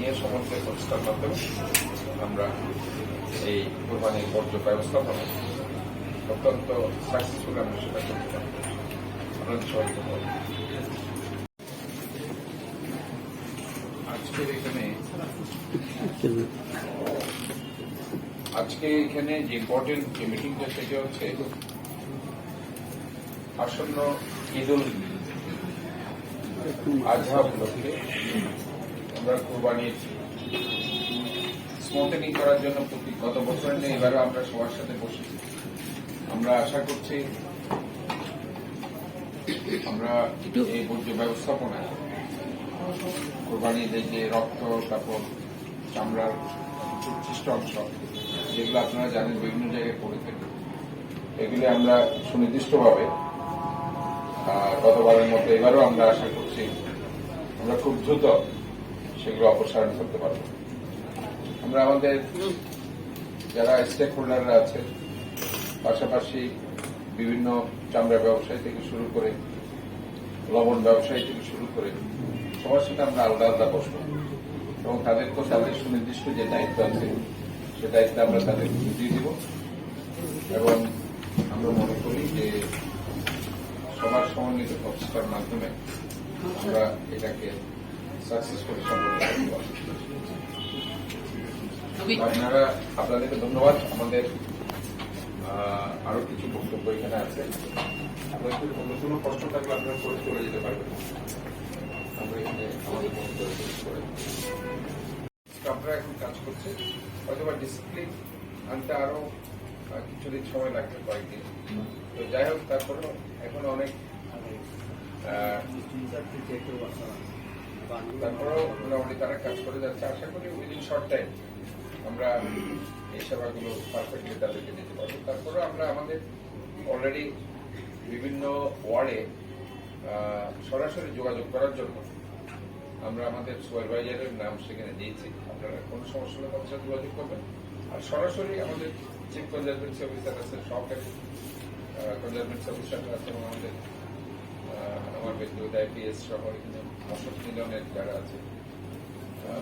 নিয়ে সমস্ত প্রচেষ্টার মাধ্যমে আমরা এই কোরবানির বর্জ্য ব্যবস্থাপনা অত্যন্ত সাকসেসফুল আমরা সেটা করতে পারি। আপনাদের সবাইকে ধন্যবাদ। আজকে এখানে যে ইম্পর্টেন্ট যে মিটিংটা সেটা হচ্ছে আসন্ন ঈদুল আজহা উপলক্ষে আমরা কোরবানির স্মুথেনিং করার জন্য গত বছর নিয়ে এবারও আমরা সবার সাথে বসেছি। আমরা আশা করছি আমরা এই বর্জ্য ব্যবস্থাপনায় কোরবানির যে রক্ত, তারপর চামড়ার উচ্ছিষ্ট অংশ যেগুলো আপনারা জানেন বিভিন্ন জায়গায় পড়ে থাকে, এগুলি আমরা সুনির্দিষ্টভাবে গতবারের মতো এবারও আমরা আশা করছি আমরা খুব দ্রুত সেগুলো অপসারণ করতে পারব। আমরা আমাদের যারা স্টেক হোল্ডাররা আছে, পাশাপাশি বিভিন্ন চামড়া ব্যবসায়ী থেকে শুরু করে লবণ ব্যবসায়ী থেকে শুরু করে সবার সাথে আমরা আলাদা আলাদা বসবো এবং তাদেরকে তাদের সুনির্দিষ্ট যে দায়িত্ব আছে সে দায়িত্ব আমরা তাদেরকে দিয়ে দিব এবং আমরা মনে করি যে সবার সমন্বিত প্রচেষ্টার মাধ্যমে আমরা এটাকে সাকসেসফুল সম্পন্ন করতে পারব। আপনাদেরকে ধন্যবাদ। আমাদের আরো কিছু বক্তব্য এখানে আছে, আপনাদের কোনো প্রশ্ন থাকলে আপনারা করে চলে যেতে পারবেন। আমরা এখানে আমাদের বক্তব্য করে আমরা এখন কাজ করছি, হয়তো বা ডিসিপ্লিন আনতে আরো কিছুদিন সময় লাগবে, কয়েকদিন। তো যাই হোক, তারপরেও এখন অনেক তারপরেও মোটামুটি তারা কাজ করে যাচ্ছে। আশা করি উইদিন শর্ট টাইম আমরা এই সেবাগুলো পারফেক্টলি তাদেরকে দিতে পারবো। তারপরেও আমরা আমাদের অলরেডি বিভিন্ন ওয়ার্ডে সরাসরি যোগাযোগ করার জন্য আমরা আমাদের সুপারভাইজারের নাম সেখানে দিয়েছি। আপনারা কোনো সমস্যা হলে তাদের সাথে যোগাযোগ করবেন। আর সরাসরি আমাদের চিফ কনজারভেন্সি অফিসার আছে, সহকারী কনজারভেন্সি অফিসার আছে এবং আমাদের আমার ব্যক্তিগত আইপিএস সহ এখানে অশোক মিলনের যারা আছে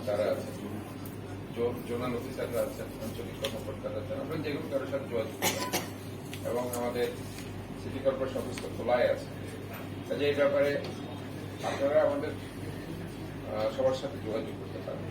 তারা আছে, জোনাল অফিসাররা আছেন, আঞ্চলিক কর্মকর্তারা আছেন। আপনারা যেগুলো কারোর সাথে যোগাযোগ করবেন এবং আমাদের সিটি কর্পোরেশন অফিস তো খোলাই আছে, কাজে এই ব্যাপারে আপনারা আমাদের সবার সাথে যোগাযোগ করতে পারেন।